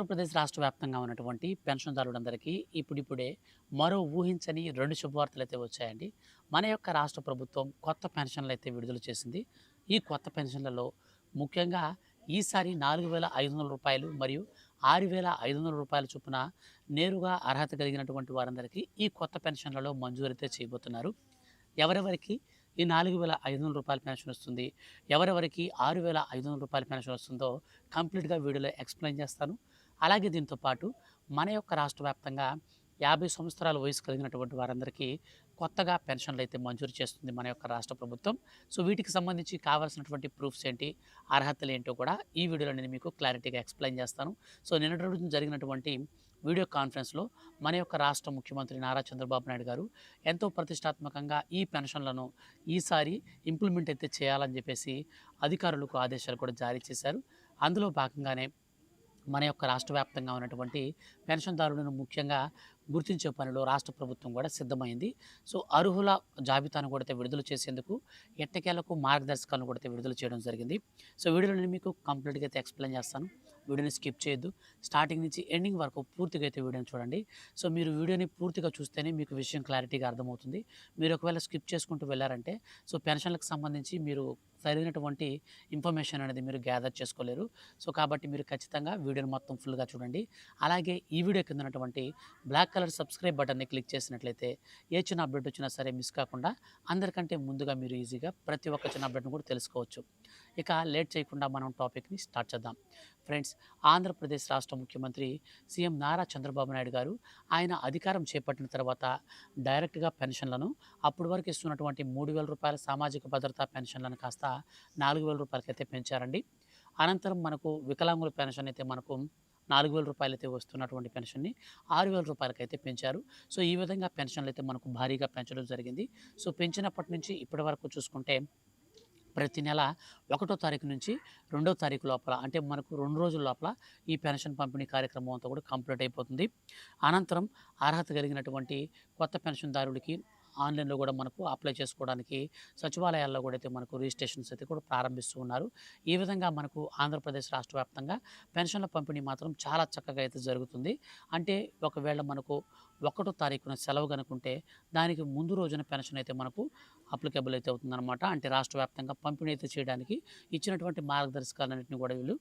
ఆంధ్రప్రదేశ్ రాష్ట్ర వ్యాప్తంగా ఉన్నటువంటి పెన్షన్దారులందరికీ ఇప్పుడిప్పుడే మరో ఊహించని 2 శుభవార్తలైతే వచ్చాయండి. మన యొక్క రాష్ట్ర ప్రభుత్వం కొత్త పెన్షన్‌లయితే విడుదల చేసింది. ఈ కొత్త పెన్షన్‌లలో ముఖ్యంగా ఈసారి రూ. 4,500 మరియు రూ. 6,500 చొప్పున నేరుగా అర్హత కలిగినటువంటి వారందరికీ ఈ కొత్త పెన్షన్‌లలో మంజూరైతే చేయబోతున్నారు. ఎవరెవరికి ఈ రూ. 4,500 పెన్షన్ వస్తుంది, ఎవరెవరికి రూ. 6,500 పెన్షన్ వస్తుందో కంప్లీట్‌గా వీడియోలో ఎక్స్‌ప్లెయిన్ చేస్తాను. అలాగే దీంతో పాటు మన యొక్క రాష్ట్ర వ్యాప్తంగా 50 సంవత్సరాల వయసు కలిగినటువంటి వారందరికీ కొత్తగా పెన్షన్లు అయితే మంజూరు చేస్తుంది మన యొక్క రాష్ట్ర ప్రభుత్వం. సో వీటికి సంబంధించి కావాల్సినటువంటి ప్రూఫ్స్ ఏంటి, అర్హతలు ఏంటో కూడా ఈ వీడియోలో నేను మీకు క్లారిటీగా ఎక్స్‌ప్లెయిన్ చేస్తాను. సో నిన్నటి రోజున జరిగినటువంటి వీడియో కాన్ఫరెన్స్‌లో మన యొక్క రాష్ట్ర ముఖ్యమంత్రి నారా చంద్రబాబు నాయుడు గారు ఎంతో ప్రతిష్టాత్మకంగా ఈ పెన్షన్లను ఈసారి ఇంప్లిమెంట్ అయితే చేయాలని చెప్పేసి అధికారులకు ఆదేశాలు కూడా జారీ చేశారు. అందులో భాగంగానే మన యొక్క రాష్ట్ర వ్యాప్తంగా ఉన్నటువంటి పెన్షన్దారులను ముఖ్యంగా గుర్తించే పనిలో రాష్ట్ర ప్రభుత్వం కూడా సిద్ధమైంది. సో అర్హుల జాబితాను కూడా విడుదల చేసేందుకు ఎట్టకేలకు మార్గదర్శకాలను కూడా విడుదల చేయడం జరిగింది. సో వీడియోలో నేను మీకు కంప్లీట్గా అయితే ఎక్స్ప్లెయిన్ చేస్తాను. వీడియోని స్కిప్ చేయొద్దు. స్టార్టింగ్ నుంచి ఎండింగ్ వరకు పూర్తిగా అయితే వీడియోని చూడండి. సో మీరు వీడియోని పూర్తిగా చూస్తేనే మీకు విషయం క్లారిటీగా అర్థమవుతుంది. మీరు ఒకవేళ స్కిప్ చేసుకుంటూ వెళ్ళారంటే సో పెన్షన్లకు సంబంధించి మీరు సరైనటువంటి ఇన్ఫర్మేషన్ అనేది మీరు గ్యాదర్ చేసుకోలేరు. సో కాబట్టి మీరు ఖచ్చితంగా వీడియోని మొత్తం ఫుల్గా చూడండి. అలాగే ఈ వీడియో కింద ఉన్నటువంటి బ్లాక్ కలర్ సబ్స్క్రైబ్ బటన్ని క్లిక్ చేసినట్లయితే ఏ చిన్న అప్డేట్ వచ్చినా సరే మిస్ కాకుండా అందరికంటే ముందుగా మీరు ఈజీగా ప్రతి ఒక్క చిన్న అప్డేట్ను కూడా తెలుసుకోవచ్చు. ఇక లేట్ చేయకుండా మనం టాపిక్ని స్టార్ట్ చేద్దాం. ఫ్రెండ్స్, ఆంధ్రప్రదేశ్ రాష్ట్ర ముఖ్యమంత్రి సీఎం నారా చంద్రబాబు నాయుడు గారు ఆయన అధికారం చేపట్టిన తర్వాత డైరెక్ట్గా పెన్షన్లను అప్పటి వరకు ఇస్తున్నటువంటి రూ. 3,000 సామాజిక భద్రతా పెన్షన్లను కాస్త రూ. 4,000 అయితే పెంచారండి. అనంతరం మనకు వికలాంగుల పెన్షన్ అయితే మనకు రూ. 4,000 అయితే వస్తున్నటువంటి పెన్షన్ని రూ. 6,000 అయితే పెంచారు. సో ఈ విధంగా పెన్షన్లు అయితే మనకు భారీగా పెంచడం జరిగింది. సో పెంచినప్పటి నుంచి ఇప్పటి వరకు చూసుకుంటే ప్రతి నెల 1వ తారీఖు నుంచి 2వ తారీఖు లోపల అంటే మనకు 2 రోజుల లోపల ఈ పెన్షన్ పంపిణీ కార్యక్రమం అంతా కూడా కంప్లీట్ అయిపోతుంది. అనంతరం అర్హత కలిగినటువంటి కొత్త పెన్షన్దారులకి ఆన్లైన్లో కూడా మనకు అప్లై చేసుకోవడానికి సచివాలయాల్లో కూడా అయితే మనకు రిజిస్ట్రేషన్స్ అయితే కూడా ప్రారంభిస్తూ ఉన్నారు. ఈ విధంగా మనకు ఆంధ్రప్రదేశ్ రాష్ట్ర వ్యాప్తంగా పెన్షన్ల పంపిణీ మాత్రం చాలా చక్కగా అయితే జరుగుతుంది. అంటే ఒకవేళ మనకు 1వ తారీఖున సెలవు కనుకుంటే దానికి ముందు రోజున పెన్షన్ అయితే మనకు అప్లికబుల్ అయితే అవుతుందన్నమాట. అంటే రాష్ట్ర వ్యాప్తంగా పంపిణీ అయితే చేయడానికి ఇచ్చినటువంటి మార్గదర్శకాలన్నింటినీ కూడా వీళ్ళు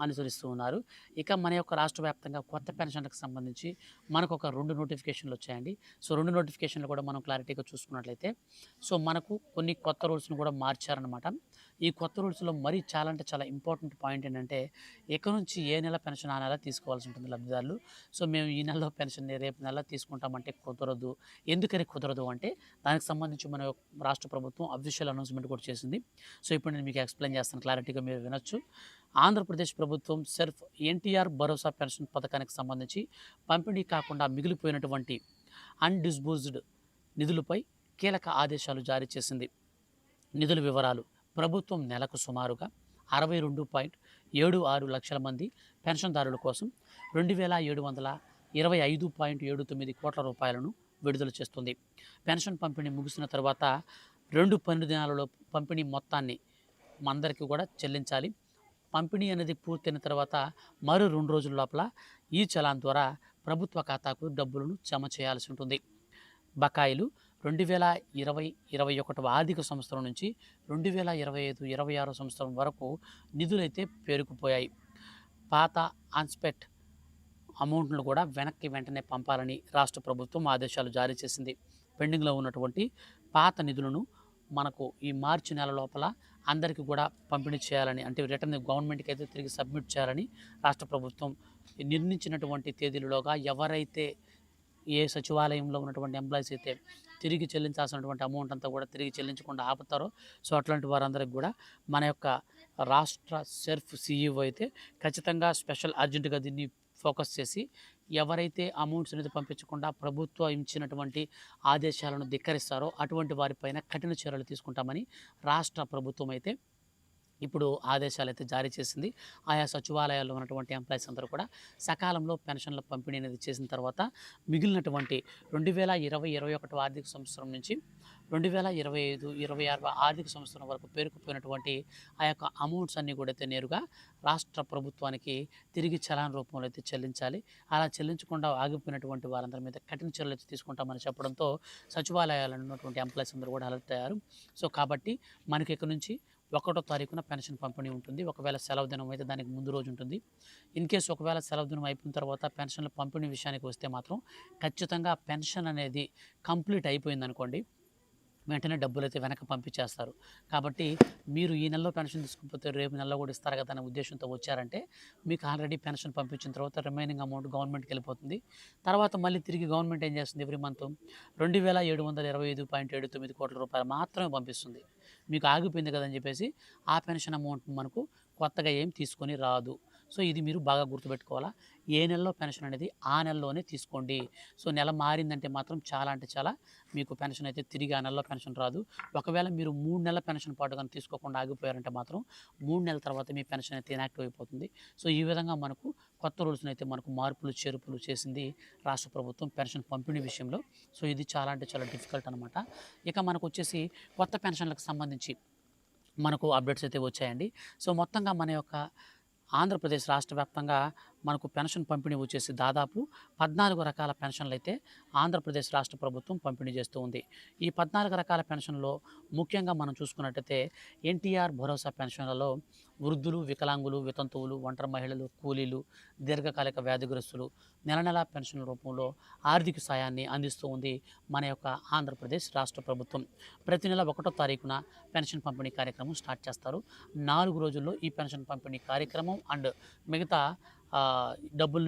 అనుసరిస్తూ ఉన్నారు. ఇక మన యొక్క రాష్ట్ర వ్యాప్తంగా కొత్త పెన్షన్లకు సంబంధించి మనకు ఒక 2 నోటిఫికేషన్లు వచ్చాయండి. సో 2 నోటిఫికేషన్లు కూడా మనం క్లారిటీగా చూసుకున్నట్లయితే సో మనకు కొన్ని కొత్త రూల్స్‌ను కూడా మార్చారనమాట. ఈ కొత్త రూల్స్‌లో మరీ చాలా అంటే చాలా ఇంపార్టెంట్ పాయింట్ ఏంటంటే ఇక నుంచి ఏ నెల పెన్షన్ ఆ నెల తీసుకోవాల్సి ఉంటుంది లబ్ధిదారులు. సో మేము ఈ నెలలో పెన్షన్‌ని రేపు నెల తీసుకుంటామంటే కుదరదు. ఎందుకని కుదరదు అంటే దానికి సంబంధించి మన రాష్ట్ర ప్రభుత్వం అఫీషియల్ అనౌన్స్‌మెంట్ కూడా చేసింది. సో ఇప్పుడు నేను మీకు ఎక్స్‌ప్లెయిన్ చేస్తాను, క్లారిటీగా మీరు వినొచ్చు. ఆంధ్రప్రదేశ్ ప్రభుత్వం సెర్ఫ్ ఎన్టీఆర్ భరోసా పెన్షన్ పథకానికి సంబంధించి పంపిణీ కాకుండా మిగిలిపోయినటువంటి అన్‌డిస్బర్స్డ్ నిధులపై కీలక ఆదేశాలు జారీ చేసింది. నిధుల వివరాలు: ప్రభుత్వం నెలకు సుమారుగా 62.76 లక్షల మంది పెన్షన్దారుల కోసం 2,725.79 కోట్ల రూపాయలను విడుదల చేస్తుంది. పెన్షన్ పంపిణీ ముగిసిన తర్వాత 2 పని దినాలలో పంపిణీ మొత్తాన్ని అందరికీ కూడా చెల్లించాలి. పంపిణీ అనేది పూర్తయిన తర్వాత మరో 2 రోజుల లోపల ఈ చలాన్ ద్వారా ప్రభుత్వ ఖాతాకు డబ్బులను జమ చేయాల్సి ఉంటుంది. బకాయిలు 2020-21 ఆర్థిక సంవత్సరం నుంచి 2025-26 సంవత్సరం వరకు నిధులైతే పేరుకుపోయాయి. పాత అన్స్పెక్ట్ అమౌంట్ను కూడా వెంటనే పంపాలని రాష్ట్ర ప్రభుత్వం ఆదేశాలు జారీ చేసింది. పెండింగ్లో ఉన్నటువంటి పాత నిధులను మనకు ఈ మార్చి నెల లోపల అందరికీ కూడా పంపిణీ చేయాలని, అంటే రిటర్న్ గవర్నమెంట్కి అయితే తిరిగి సబ్మిట్ చేయాలని రాష్ట్ర ప్రభుత్వం నిర్ణయించినటువంటి తేదీలలోగా ఎవరైతే ఏ సచివాలయంలో ఉన్నటువంటి ఎంప్లాయీస్ అయితే తిరిగి చెల్లించాల్సినటువంటి అమౌంట్ అంతా కూడా తిరిగి చెల్లించకుండా ఆపుతారో సో అట్లాంటి వారందరికి కూడా మన యొక్క రాష్ట్ర సెర్ఫ్ సీఈఓ అయితే ఖచ్చితంగా స్పెషల్ అర్జెంటుగా దీన్ని ఫోకస్ చేసి ఎవరైతే అమౌంట్స్ అనేది పంపించకుండా ప్రభుత్వం ఇచ్చినటువంటి ఆదేశాలను ధిక్కరిస్తారో అటువంటి వారిపైన కఠిన చర్యలు తీసుకుంటామని రాష్ట్ర ప్రభుత్వం అయితే ఇప్పుడు ఆదేశాలు అయితే జారీ చేసింది. ఆయా సచివాలయాల్లో ఉన్నటువంటి ఎంప్లాయీస్ అందరూ కూడా సకాలంలో పెన్షన్ల పంపిణీ అనేది చేసిన తర్వాత మిగిలినటువంటి 2020-21 ఆర్థిక సంవత్సరం నుంచి 2025, 26 ఆర్థిక సంవత్సరం వరకు పేరుకుపోయినటువంటి ఆ యొక్క అమౌంట్స్ అన్నీ కూడా అయితే నేరుగా రాష్ట్ర ప్రభుత్వానికి తిరిగి చలాన్ రూపంలో అయితే చెల్లించాలి. అలా చెల్లించకుండా ఆగిపోయినటువంటి వారందరి మీద కఠిన చర్యలు అయితే తీసుకుంటామని చెప్పడంతో సచివాలయాల్లో ఉన్నటువంటి ఎంప్లాయీస్ అందరూ కూడా అలర్ట్ అయ్యారు. సో కాబట్టి మనకి ఇక నుంచి 1వ తారీఖున పెన్షన్ పంపిణీ ఉంటుంది. ఒకవేళ సెలవు దినం అయితే దానికి ముందు రోజు ఉంటుంది. ఇన్ కేస్ ఒకవేళ సెలవు దినం అయిపోయిన తర్వాత పెన్షన్ల పంపిణీ విషయానికి వస్తే మాత్రం ఖచ్చితంగా పెన్షన్ అనేది కంప్లీట్ అయిపోయిందనుకోండి, వెంటనే డబ్బులైతే వెనక్కి పంపించేస్తారు. కాబట్టి మీరు ఈ నెలలో పెన్షన్ తీసుకోకపోతే రేపు నెలలో కూడా ఇస్తారు కదా అనే ఉద్దేశంతో వచ్చారంటే మీకు ఆల్రెడీ పెన్షన్ పంపించిన తర్వాత రిమైనింగ్ అమౌంట్ గవర్నమెంట్కి వెళ్ళిపోతుంది. తర్వాత మళ్ళీ తిరిగి గవర్నమెంట్ ఏం చేస్తుంది, ఎవ్రీ మంత్ 2725.79 కోట్ల రూపాయలు మాత్రమే పంపిస్తుంది. మీకు ఆగిపోయింది కదని చెప్పేసి ఆ పెన్షన్ అమౌంట్ మనకు కొత్తగా ఏం తీసుకొని రాదు. సో ఇది మీరు బాగా గుర్తుపెట్టుకోవాలా. ఏ నెలలో పెన్షన్ అనేది ఆ నెలలోనే తీసుకోండి. సో నెల మారిందంటే మాత్రం చాలా అంటే చాలా మీకు పెన్షన్ అయితే తిరిగి ఆ నెలలో పెన్షన్ రాదు. ఒకవేళ మీరు 3 నెలల పెన్షన్ పాటు కానీ తీసుకోకుండా ఆగిపోయారంటే మాత్రం 3 నెలల తర్వాత మీ పెన్షన్ అయితే ఇనాక్టివ్ అయిపోతుంది. సో ఈ విధంగా మనకు కొత్త రూల్స్ని అయితే మనకు మార్పులు చేర్పులు చేసింది రాష్ట్ర ప్రభుత్వం పెన్షన్ పంపిణీ విషయంలో. సో ఇది చాలా అంటే చాలా డిఫికల్ట్ అనమాట. ఇక మనకు వచ్చేసి కొత్త పెన్షన్లకు సంబంధించి మనకు అప్డేట్స్ అయితే వచ్చాయండి. సో మొత్తంగా మన యొక్క ఆంధ్రప్రదేశ్ రాష్ట్ర వ్యాప్తంగా మనకు పెన్షన్ పంపిణీ వచ్చేసి దాదాపు 14 రకాల పెన్షన్లు అయితే ఆంధ్రప్రదేశ్ రాష్ట్ర ప్రభుత్వం పంపిణీ చేస్తూ ఉంది. ఈ 14 రకాల పెన్షన్లో ముఖ్యంగా మనం చూసుకున్నట్టయితే ఎన్టీఆర్ భరోసా పెన్షన్లలో వృద్ధులు, వికలాంగులు, వితంతువులు, ఒంటరి మహిళలు, కూలీలు, దీర్ఘకాలిక వ్యాధిగ్రస్తులు నెల నెలా పెన్షన్ రూపంలో ఆర్థిక సాయాన్ని అందిస్తూ ఉంది మన యొక్క ఆంధ్రప్రదేశ్ రాష్ట్ర ప్రభుత్వం. ప్రతి నెల 1వ తారీఖున పెన్షన్ పంపిణీ కార్యక్రమం స్టార్ట్ చేస్తారు. 4 రోజుల్లో ఈ పెన్షన్ పంపిణీ కార్యక్రమం అండ్ మిగతా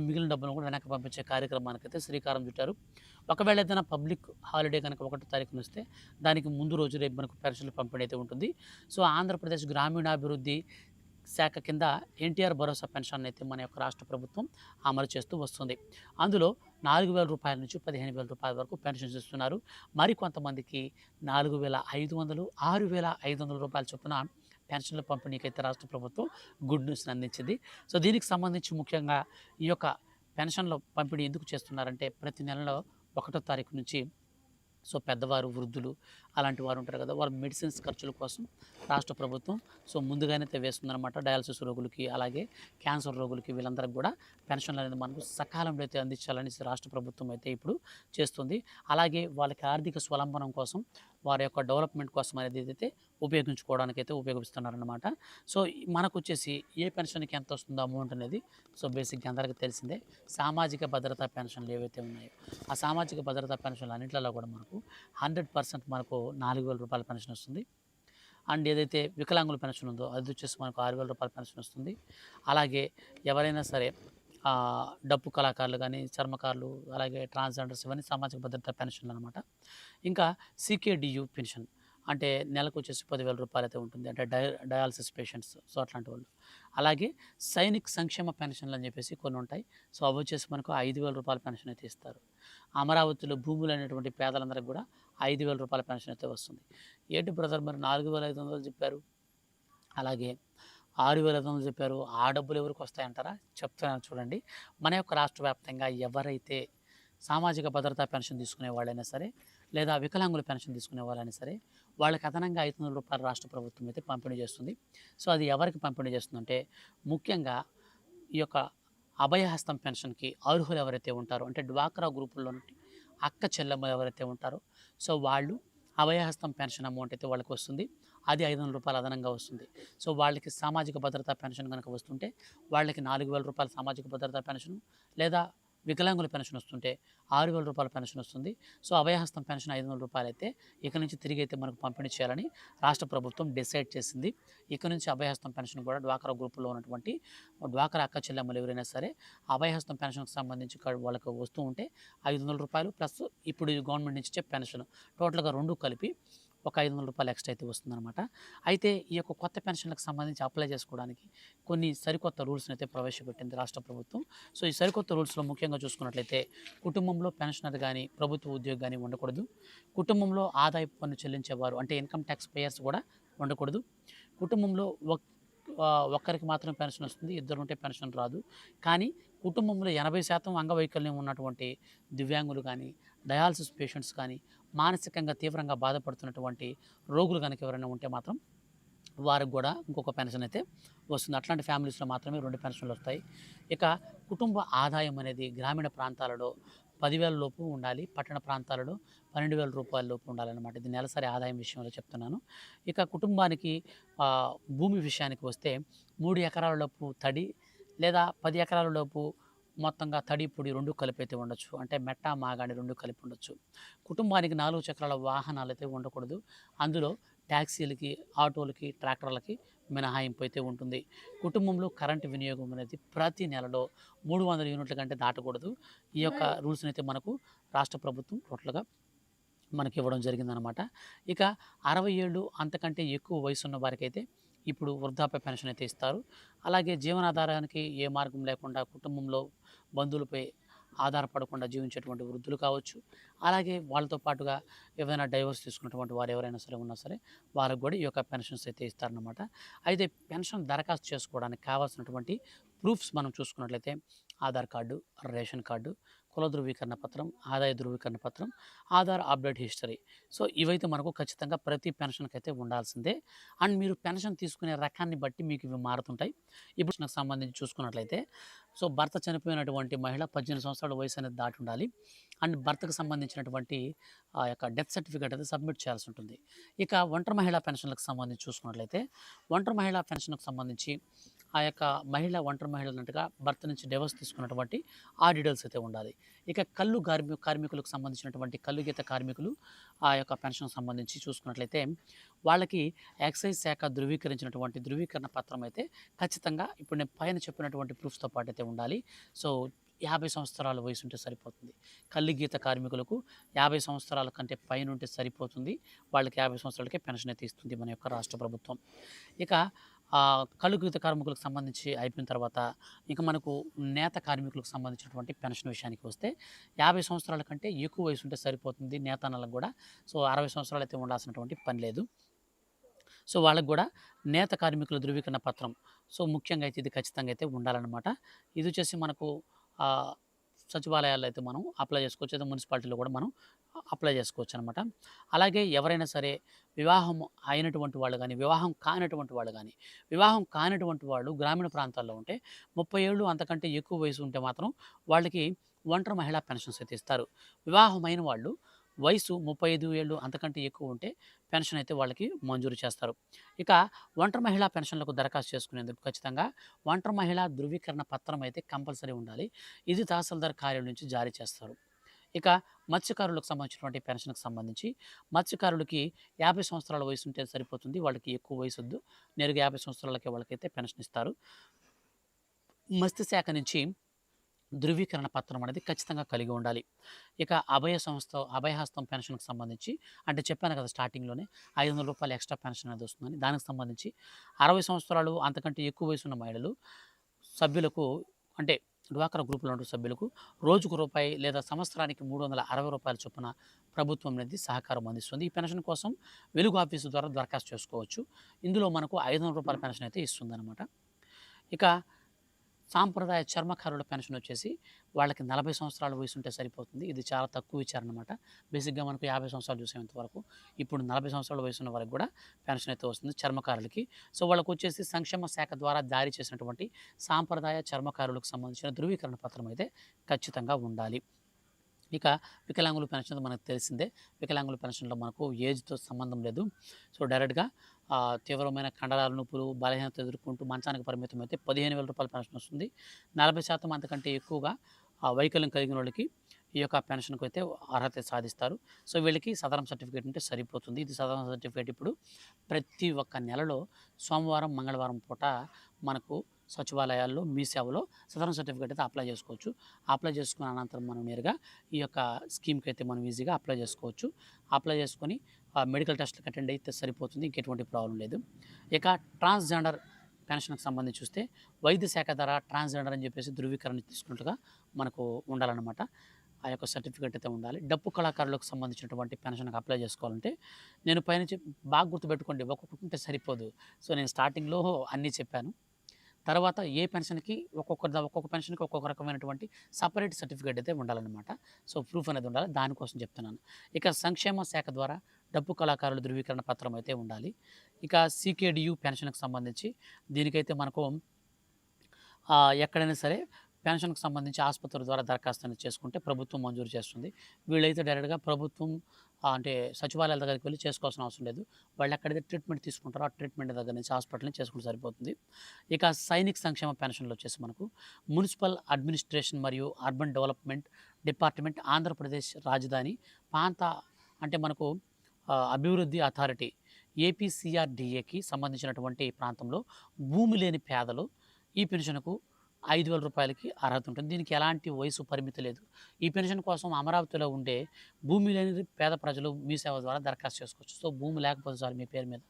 మిగిలిన డబ్బులను కూడా వెనక్కి పంపించే కార్యక్రమానికైతే శ్రీకారం చుట్టారు. ఒకవేళ ఏదైనా పబ్లిక్ హాలిడే కనుక 1వ తారీఖున వస్తే దానికి ముందు రోజు రేపు మనకు పెన్షన్ల పంపిణీ అయితే ఉంటుంది. సో ఆంధ్రప్రదేశ్ గ్రామీణాభివృద్ధి శాఖ కింద ఎన్టీఆర్ భరోసా పెన్షన్ అయితే మన యొక్క రాష్ట్ర ప్రభుత్వం అమలు చేస్తూ వస్తుంది. అందులో 4,000 రూపాయల నుంచి 15,000 రూపాయల వరకు పెన్షన్స్ ఇస్తున్నారు. మరికొంతమందికి 4,500, 6,500 రూపాయల చొప్పున పెన్షన్ల పంపిణీకి అయితే రాష్ట్ర ప్రభుత్వం గుడ్ న్యూస్ని అందించింది. సో దీనికి సంబంధించి ముఖ్యంగా ఈ యొక్క పెన్షన్ల పంపిణీ ఎందుకు చేస్తున్నారంటే ప్రతి నెలలో 1వ తారీఖు నుంచి సో పెద్దవారు, వృద్ధులు అలాంటి వారు ఉంటారు కదా, వారి మెడిసిన్స్ ఖర్చుల కోసం రాష్ట్ర ప్రభుత్వం సో ముందుగానే వేస్తుందన్నమాట. డయాలసిస్ రోగులకి, అలాగే క్యాన్సర్ రోగులకి వీళ్ళందరికీ కూడా పెన్షన్లు అనేది మనకు సకాలంలో అయితే అందించాలని రాష్ట్ర ప్రభుత్వం అయితే ఇప్పుడు చేస్తుంది. అలాగే వాళ్ళకి ఆర్థిక స్వలంబనం కోసం, వారి యొక్క డెవలప్మెంట్ కోసం అనేది అయితే ఉపయోగించుకోవడానికి అయితే ఉపయోగిస్తున్నారన్నమాట. సో మనకు వచ్చేసి ఏ పెన్షన్కి ఎంత వస్తుందో అమౌంట్ అనేది సో బేసిక్గా అందరికీ తెలిసిందే. సామాజిక భద్రతా పెన్షన్లు ఏవైతే ఉన్నాయో ఆ సామాజిక భద్రతా పెన్షన్లు అన్నింటిలో కూడా మనకు 100% మనకు 4,000 రూపాయల పెన్షన్ వస్తుంది. అండ్ ఏదైతే వికలాంగుల పెన్షన్ ఉందో అది వచ్చేసి మనకు 6,000 రూపాయల పెన్షన్ వస్తుంది. అలాగే ఎవరైనా సరే డప్పు కళాకారులు కానీ, చర్మకారులు, అలాగే ట్రాన్స్జెండర్స్ ఇవన్నీ సామాజిక భద్రతా పెన్షన్లు అనమాట. ఇంకా సీకేడియు పెన్షన్ అంటే నెలకు వచ్చేసి 10,000 రూపాయలు అయితే ఉంటుంది. అంటే డయాలసిస్ పేషెంట్స్ సో అట్లాంటి వాళ్ళు. అలాగే సైనిక్ సంక్షేమ పెన్షన్లు అని చెప్పేసి కొన్ని ఉంటాయి. సో అవి వచ్చేసి మనకు 5,000 రూపాయల పెన్షన్ అయితే ఇస్తారు. అమరావతిలో భూములు అనేటువంటి పేదలందరికీ కూడా 5,000 రూపాయల పెన్షన్ అయితే వస్తుంది. ఏంటి బ్రదర్ మరి 4,500 చెప్పారు, అలాగే 6,500 చెప్పారు, ఆ డబ్బులు ఎవరికి వస్తాయంటారా? చెప్తున్నాను చూడండి. మన యొక్క రాష్ట్ర వ్యాప్తంగా ఎవరైతే సామాజిక భద్రతా పెన్షన్ తీసుకునే వాళ్ళైనా సరే, లేదా వికలాంగుల పెన్షన్ తీసుకునే వాళ్ళైనా సరే, వాళ్ళకి అదనంగా 500 రూపాయలు రాష్ట్ర ప్రభుత్వం అయితే పంపిణీ చేస్తుంది. సో అది ఎవరికి పంపిణీ చేస్తుందంటే ముఖ్యంగా ఈ యొక్క అభయహస్తం పెన్షన్కి అర్హులు ఎవరైతే ఉంటారో, అంటే డ్వాక్రా గ్రూపుల్లో నుండి అక్క చెల్లెమ్మలు ఎవరైతే ఉంటారో సో వాళ్ళు అభయహస్తం పెన్షన్ అమౌంట్ అయితే వాళ్ళకి వస్తుంది. అది 500 రూపాయలు అదనంగా వస్తుంది. సో వాళ్ళకి సామాజిక భద్రతా పెన్షన్ కనుక వస్తుంటే వాళ్ళకి 4,000 రూపాయల సామాజిక భద్రతా పెన్షన్, లేదా వికలాంగుల పెన్షన్ వస్తుంటే 6,000 రూపాయల పెన్షన్ వస్తుంది. సో అభయహస్తం పెన్షన్ 500 రూపాయలు అయితే ఇక నుంచి తిరిగి అయితే మనకు పంపిణీ చేయాలని రాష్ట్ర ప్రభుత్వం డిసైడ్ చేసింది. ఇక నుంచి అభయహస్తం పెన్షన్ కూడా డ్వాక్రా గ్రూపులో ఉన్నటువంటి డ్వాక్రా అక్క చెల్లెమ్మలు ఎవరైనా సరే అభయహస్తం పెన్షన్కి సంబంధించి వాళ్ళకి వస్తూ ఉంటే 500 రూపాయలు ప్లస్ ఇప్పుడు గవర్నమెంట్ నుంచి ఇచ్చే పెన్షన్ టోటల్గా రెండు కలిపి ఒక 500 రూపాయలు ఎక్స్ట్రా అయితే వస్తుందన్నమాట. అయితే ఈ యొక్క కొత్త పెన్షన్లకు సంబంధించి అప్లై చేసుకోవడానికి కొన్ని సరికొత్త రూల్స్ని అయితే ప్రవేశపెట్టింది రాష్ట్ర ప్రభుత్వం. సో ఈ సరికొత్త రూల్స్లో ముఖ్యంగా చూసుకున్నట్లయితే కుటుంబంలో పెన్షనర్ కానీ, ప్రభుత్వ ఉద్యోగి కానీ ఉండకూడదు. కుటుంబంలో ఆదాయపు పన్ను చెల్లించేవారు అంటే ఇన్కమ్ ట్యాక్స్ పేయర్స్ కూడా ఉండకూడదు. కుటుంబంలో ఒక్కరికి మాత్రం పెన్షన్ వస్తుంది, ఇద్దరు ఉంటే పెన్షన్ రాదు. కానీ కుటుంబంలో 80% అంగవైకల్యం ఉన్నటువంటి దివ్యాంగులు కానీ, డయాలసిస్ పేషెంట్స్ కానీ, మానసికంగా తీవ్రంగా బాధపడుతున్నటువంటి రోగులు కనుక ఎవరైనా ఉంటే మాత్రం వారికి కూడా ఇంకొక పెన్షన్ అయితే వస్తుంది. అట్లాంటి ఫ్యామిలీస్‌లో మాత్రమే 2 పెన్షన్‌లు వస్తాయి. ఇక కుటుంబ ఆదాయం అనేది గ్రామీణ ప్రాంతాలలో 10,000 లోపు ఉండాలి. పట్టణ ప్రాంతాలలో రూ. 12,000 లోపు ఉండాలన్నమాట. ఇది నెలసరి ఆదాయం విషయంలో చెప్తున్నాను. ఇక కుటుంబానికి భూమి విషయానికి వస్తే 3 ఎకరాల లోపు తడి లేదా 10 ఎకరాల లోపు మొత్తంగా తడి, పొడి 2 కలిపైతే ఉండొచ్చు. అంటే మెట్ట, మాగాణి 2 కలిపి ఉండొచ్చు. కుటుంబానికి 4 చక్రాల వాహనాలైతే ఉండకూడదు. అందులో టాక్సీలకి, ఆటోలకి, ట్రాక్టర్లకి మినహాయింపు అయితే ఉంటుంది. కుటుంబంలో కరెంటు వినియోగం అనేది ప్రతి నెలలో 300 యూనిట్ల కంటే దాటకూడదు. ఈ యొక్క రూల్స్‌ని అయితే మనకు రాష్ట్ర ప్రభుత్వం టోటల్‌గా మనకివ్వడం జరిగిందనమాట. ఇక 60 ఏళ్ళు అంతకంటే ఎక్కువ వయసున్న వారికైతే ఇప్పుడు వృద్ధాప్య పెన్షన్ అయితే ఇస్తారు. అలాగే జీవనాధారానికి ఏ మార్గం లేకుండా కుటుంబంలో బంధువులపై ఆధారపడకుండా జీవించేటువంటి వృద్ధులు కావచ్చు, అలాగే వాళ్ళతో పాటుగా ఏవైనా డైవర్స్ తీసుకున్నటువంటి వారు ఎవరైనా సరే ఉన్నా సరే వారికి కూడా ఈ యొక్క పెన్షన్స్ అయితే ఇస్తారనమాట. అయితే పెన్షన్ దరఖాస్తు చేసుకోవడానికి కావాల్సినటువంటి ప్రూఫ్స్ మనం చూసుకున్నట్లయితే ఆధార్ కార్డు, రేషన్ కార్డు, కుల ధృవీకరణ పత్రం, ఆదాయ ధృవీకరణ పత్రం, ఆధార్ అప్డేట్ హిస్టరీ. సో ఇవైతే మనకు ఖచ్చితంగా ప్రతి పెన్షన్కి అయితే ఉండాల్సిందే. అండ్ మీరు పెన్షన్ తీసుకునే రకాన్ని బట్టి మీకు ఇవి మారుతుంటాయి. ఇప్పుడు నాకు సంబంధించి చూసుకున్నట్లయితే సో భర్త చనిపోయినటువంటి మహిళ 18 సంవత్సరాల వయసు అనేది దాటి ఉండాలి. అండ్ భర్తకు సంబంధించినటువంటి ఆ యొక్క డెత్ సర్టిఫికేట్ అయితే సబ్మిట్ చేయాల్సి ఉంటుంది. ఇక ఒంటరి మహిళా పెన్షన్లకు సంబంధించి చూసుకున్నట్లయితే ఒంటరి మహిళా పెన్షన్కు సంబంధించి ఆ యొక్క ఒంటరి మహిళ అన్నట్టుగా భర్త నుంచి డివోర్స్ తీసుకున్నటువంటి ఆ డీటెయిల్స్ అయితే ఉండాలి. ఇక కల్లు కార్మికులకు సంబంధించినటువంటి కల్లు గీత కార్మికులు ఆ యొక్క పెన్షన్ సంబంధించి చూసుకున్నట్లయితే వాళ్ళకి ఎక్సైజ్ శాఖ ధృవీకరించినటువంటి ధృవీకరణ పత్రం అయితే ఖచ్చితంగా ఇప్పుడు నేను పైన చెప్పినటువంటి ప్రూఫ్స్‌తో పాటు అయితే ఉండాలి. సో 50 సంవత్సరాల వయసు ఉంటే సరిపోతుంది. కల్లు గీత కార్మికులకు 50 సంవత్సరాల కంటే పైన ఉంటే సరిపోతుంది. వాళ్ళకి 50 సంవత్సరాలకే పెన్షన్ అయితే ఇస్తుంది మన యొక్క రాష్ట్ర ప్రభుత్వం. ఇక కల్లు గీత కార్మికులకు సంబంధించి అయిపోయిన తర్వాత ఇక మనకు నేత కార్మికులకు సంబంధించినటువంటి పెన్షన్ విషయానికి వస్తే 50 సంవత్సరాల కంటే ఎక్కువ వయసు ఉంటే సరిపోతుంది నేతన్నలకు కూడా. సో 60 సంవత్సరాలు అయితే ఉండాల్సినటువంటి పని లేదు. సో వాళ్ళకి కూడా నేత కార్మికుల ధృవీకరణ పత్రం సో ముఖ్యంగా అయితే ఇది ఖచ్చితంగా అయితే ఉండాలన్నమాట. ఇది వచ్చేసి మనకు సచివాలయాల్లో అయితే మనం అప్లై చేసుకోవచ్చు. లేదా మున్సిపాలిటీలో కూడా మనం అప్లై చేసుకోవచ్చు అనమాట. అలాగే ఎవరైనా సరే వివాహం అయినటువంటి వాళ్ళు కానీ, వివాహం కానటువంటి వాళ్ళు కానీ, వివాహం కానటువంటి వాళ్ళు గ్రామీణ ప్రాంతాల్లో ఉంటే 30 ఏళ్ళు అంతకంటే ఎక్కువ వయసు ఉంటే మాత్రం వాళ్ళకి ఒంటరి మహిళా పెన్షన్స్ అయితే ఇస్తారు. వివాహమైన వాళ్ళు వయసు 35 ఏళ్ళు అంతకంటే ఎక్కువ ఉంటే పెన్షన్ అయితే వాళ్ళకి మంజూరు చేస్తారు. ఇక ఒంటరి మహిళా పెన్షన్లకు దరఖాస్తు చేసుకునేందుకు ఖచ్చితంగా ఒంటరి మహిళా ధృవీకరణ పత్రం అయితే కంపల్సరీ ఉండాలి. ఇది తహసీల్దార్ కార్యాలయం నుంచి జారీ చేస్తారు. ఇక మత్స్యకారులకు సంబంధించినటువంటి పెన్షన్‌కి సంబంధించి మత్స్యకారులకి 50 సంవత్సరాల వయసు ఉంటే సరిపోతుంది. వాళ్ళకి ఎక్కువ వయసు వద్దు. నేరుగా 50 సంవత్సరాలకే వాళ్ళకైతే పెన్షన్ ఇస్తారు. మత్స్యశాఖ నుంచి ధృవీకరణ పత్రం అనేది ఖచ్చితంగా కలిగి ఉండాలి. ఇక అభయహస్తం పెన్షన్‌కి సంబంధించి అంటే చెప్పాను కదా స్టార్టింగ్‌లోనే రూ. 500 ఎక్స్ట్రా పెన్షన్ అనేది వస్తుందని. దానికి సంబంధించి 60 సంవత్సరాలు అంతకంటే ఎక్కువ వయసున్న మహిళలు సభ్యులకు అంటే డ్వాక్రా గ్రూప్‌లో ఉండే సభ్యులకు రోజుకు రూపాయి లేదా సంవత్సరానికి రూ. 360 చొప్పున ప్రభుత్వం అనేది సహకారం అందిస్తుంది. ఈ పెన్షన్ కోసం వెలుగు ఆఫీసు ద్వారా దరఖాస్తు చేసుకోవచ్చు. ఇందులో మనకు రూ. 500 పెన్షన్ అయితే ఇస్తుందన్నమాట. ఇక సాంప్రదాయ చర్మకారుల పెన్షన్ వచ్చేసి వాళ్ళకి 40 సంవత్సరాల వయసు ఉంటే సరిపోతుంది. ఇది చాలా తక్కువ ఇచ్చారనమాట. బేసిక్‌గా మనకు 50 సంవత్సరాలు చూసాం ఇంతవరకు. ఇప్పుడు 40 సంవత్సరాల వయసు ఉన్న వారికి కూడా పెన్షన్ అయితే వస్తుంది చర్మకారులకి. సో వాళ్ళకొచ్చేసి సంక్షేమ శాఖ ద్వారా జారీ చేసినటువంటి సాంప్రదాయ చర్మకారులకు సంబంధించిన ధృవీకరణ పత్రం అయితే ఖచ్చితంగా ఉండాలి. ఇక వికలాంగుల పెన్షన్ మనకు తెలిసిందే. వికలాంగుల పెన్షన్‌లో మనకు ఏజ్‌తో సంబంధం లేదు. సో డైరెక్ట్‌గా తీవ్రమైన కండరాల నొప్పులు, బలహీనత ఎదుర్కొంటూ మంచానికి పరిమితమైతే రూ. 15,000 పెన్షన్ వస్తుంది. 40% అంతకంటే ఎక్కువగా వైకల్యం కలిగిన వాళ్ళకి ఈ యొక్క పెన్షన్‌కి అయితే అర్హత సాధిస్తారు. సో వీళ్ళకి సదరం సర్టిఫికేట్ ఉంటే సరిపోతుంది. ఇది సదరం సర్టిఫికేట్ ఇప్పుడు ప్రతి ఒక్క నెలలో సోమవారం, మంగళవారం పూట మనకు సచివాలయాల్లో మీ సేవలో సదరం సర్టిఫికేట్ అయితే అప్లై చేసుకోవచ్చు. అప్లై చేసుకున్న అనంతరం మనం నేరుగా ఈ యొక్క స్కీమ్‌కి అయితే మనం ఈజీగా అప్లై చేసుకోవచ్చు. అప్లై చేసుకొని మెడికల్ టెస్ట్‌లకి అటెండ్ అయితే సరిపోతుంది. ఇంకెటువంటి ప్రాబ్లం లేదు. ఇక ట్రాన్స్‌జెండర్ పెన్షన్‌కి సంబంధించి చూస్తే వైద్య శాఖ ద్వారా ట్రాన్స్‌జెండర్ అని చెప్పేసి ధృవీకరణ తీసుకున్నట్టుగా మనకు ఉండాలన్నమాట. ఆ యొక్క సర్టిఫికేట్ అయితే ఉండాలి. డప్పు కళాకారులకు సంబంధించినటువంటి పెన్షన్‌కి అప్లై చేసుకోవాలంటే నేను పైనుంచి బాగా గుర్తుపెట్టుకోండి ఒక్కొక్కటి ఉంటే సరిపోదు. సో నేను స్టార్టింగ్‌లో అన్నీ చెప్పాను. తర్వాత ఏ పెన్షన్‌కి ఒక్కొక్క పెన్షన్‌కి ఒక్కొక్క రకమైనటువంటి సెపరేట్ సర్టిఫికేట్ అయితే ఉండాలనమాట. సో, ప్రూఫ్ అనేది ఉండాలి. దానికోసం చెప్తున్నాను. ఇక సంక్షేమ శాఖ ద్వారా డప్పు కళాకారుల ధృవీకరణ పత్రం అయితే ఉండాలి. ఇక సీకేడీయూ పెన్షన్‌కి సంబంధించి దీనికైతే మనకు ఎక్కడైనా సరే పెన్షన్‌కి సంబంధించి ఆసుపత్రుల ద్వారా దరఖాస్తు అనేది చేసుకుంటే ప్రభుత్వం మంజూరు చేస్తుంది. వీళ్ళైతే డైరెక్ట్‌గా ప్రభుత్వం అంటే సచివాలయాల దగ్గరికి వెళ్లి చేసుకోవాల్సిన అవసరం లేదు. వాళ్ళు ఎక్కడైతే ట్రీట్మెంట్ తీసుకుంటారో ఆ ట్రీట్మెంట్ దగ్గర నుంచి హాస్పిటల్ నుంచి చేసుకుంటే సరిపోతుంది. ఇక సైనిక్ సంక్షేమ పెన్షన్‌లు వచ్చేసి మనకు మున్సిపల్ అడ్మినిస్ట్రేషన్ మరియు అర్బన్ డెవలప్‌మెంట్ డిపార్ట్‌మెంట్ ఆంధ్రప్రదేశ్ రాజధాని ప్రాంత అంటే మనకు అభివృద్ధి అథారిటీ ఏపీసీఆర్‌డీఏకి సంబంధించినటువంటి ప్రాంతంలో భూమి లేని పేదలు ఈ పెన్షన్‌కు రూ. 5,000కి అర్హత ఉంటుంది. దీనికి ఎలాంటి వయసు పరిమితి లేదు. ఈ పెన్షన్ కోసం అమరావతిలో ఉండే భూమి లేని పేద ప్రజలు మీ సేవ ద్వారా దరఖాస్తు చేసుకోవచ్చు. సో, భూమి లేకపోతే చాలు మీ పేరు మీద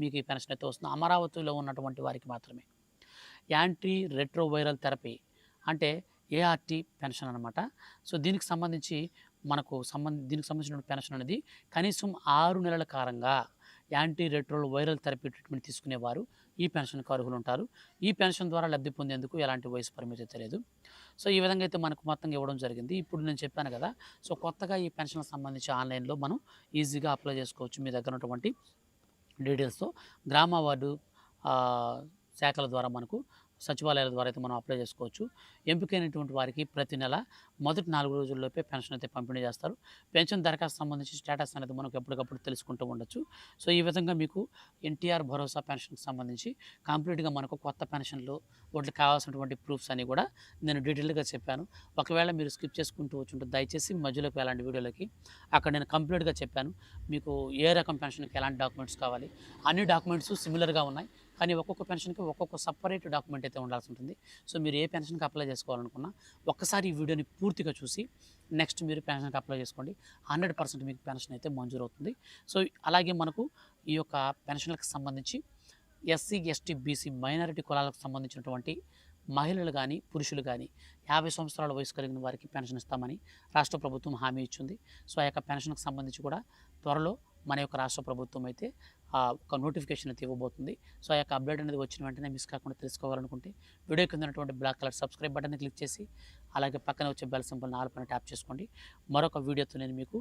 మీకు ఈ పెన్షన్ అయితే వస్తుంది. అమరావతిలో ఉన్నటువంటి వారికి మాత్రమే. యాంటీ రెట్రోవైరల్ థెరపీ అంటే ఏఆర్టీ పెన్షన్ అనమాట. సో, దీనికి సంబంధించి దీనికి సంబంధించిన పెన్షన్ అనేది కనీసం 6 నెలల కాలంగా యాంటీ రెట్రోవైరల్ థెరపీ ట్రీట్మెంట్ తీసుకునేవారు ఈ పెన్షన్‌కు అర్హులుంటారు. ఈ పెన్షన్ ద్వారా లబ్ధి పొందేందుకు ఎలాంటి వయసు పరిమితి అయితే లేదు. సో, ఈ విధంగా అయితే మనకు మొత్తంగా ఇవ్వడం జరిగింది. ఇప్పుడు నేను చెప్పాను కదా! సో, కొత్తగా ఈ పెన్షన్‌కి సంబంధించి ఆన్‌లైన్‌లో మనం ఈజీగా అప్లై చేసుకోవచ్చు. మీ దగ్గర ఉన్నటువంటి డీటెయిల్స్‌తో గ్రామ వార్డు శాఖల ద్వారా మనకు సచివాలయాల ద్వారా అయితే మనం అప్లై చేసుకోవచ్చు. ఎంపికైనటువంటి వారికి ప్రతి నెల మొదటి 4 రోజుల్లోపే పెన్షన్ అయితే పంపిణీ చేస్తారు. పెన్షన్ దరఖాస్తు సంబంధించి స్టేటస్ అనేది మనకు ఎప్పటికప్పుడు తెలుసుకుంటూ ఉండొచ్చు. సో, ఈ విధంగా మీకు ఎన్టీఆర్ భరోసా పెన్షన్‌కి సంబంధించి కంప్లీట్‌గా మనకు కొత్త పెన్షన్‌లు వాటికి కావాల్సినటువంటి ప్రూఫ్స్ అన్నీ కూడా నేను డీటెయిల్‌గా చెప్పాను. ఒకవేళ మీరు స్కిప్ చేసుకుంటూ వచ్చుంటే దయచేసి మధ్యలోకి వెళ్ళండి వీడియోలోకి. అక్కడ నేను కంప్లీట్‌గా చెప్పాను. మీకు ఏ రకం పెన్షన్‌కి ఎలాంటి డాక్యుమెంట్స్ కావాలి. అన్ని డాక్యుమెంట్స్ సిమిలర్‌గా ఉన్నాయి. కానీ ఒక్కొక్క పెన్షన్‌కి ఒక్కొక్క సెపరేట్ డాక్యుమెంట్ అయితే ఉండాల్సి ఉంటుంది. సో, మీరు ఏ పెన్షన్‌కి అప్లై చేసుకోవాలనుకున్నా ఒక్కసారి ఈ వీడియోని పూర్తిగా చూసి నెక్స్ట్ మీరు పెన్షన్‌కి అప్లై చేసుకోండి. 100% మీకు పెన్షన్ అయితే మంజూరవుతుంది. సో, అలాగే మనకు ఈ యొక్క పెన్షన్‌లకు సంబంధించి ఎస్సీ, ఎస్టీ, బీసీ మైనారిటీ కులాలకు సంబంధించినటువంటి మహిళలు గానీ, పురుషులు గానీ 50 సంవత్సరాల వయసు కలిగిన వారికి పెన్షన్ ఇస్తామని రాష్ట్ర ప్రభుత్వం హామీ ఇచ్చింది. సో, ఆ యొక్క పెన్షన్‌కి సంబంధించి కూడా త్వరలో మన యొక్క రాష్ట్ర ప్రభుత్వం అయితే ఒక నోటిఫికేషన్ అయితే ఇవ్వబోతుంది. సో, ఆ యొక్క అప్డేట్ అనేది వచ్చిన వెంటనే మిస్ కాకుండా తెలుసుకోవాలనుకుంటే వీడియో కింద ఉన్నటువంటి బ్లాక్ కలర్ సబ్స్క్రైబ్ బటన్‌ని క్లిక్ చేసి అలాగే పక్కన వచ్చే బెల్ సింబల్‌ని ఆల్ పైన ట్యాప్ చేసుకోండి. మరొక వీడియోతో నేను మీకు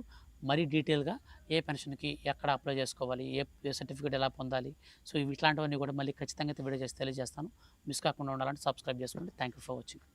మరీ డీటెయిల్‌గా ఏ పెన్షన్‌కి ఎక్కడ అప్లై చేసుకోవాలి, ఏ సర్టిఫికేట్ ఎలా పొందాలి, సో, ఇట్లాంటివన్నీ కూడా మళ్ళీ ఖచ్చితంగా అయితే వీడియో చేసి తెలియజేస్తాను. మిస్ కాకుండా ఉండాలంటే సబ్స్క్రైబ్ చేసుకోండి. Thank you for watching.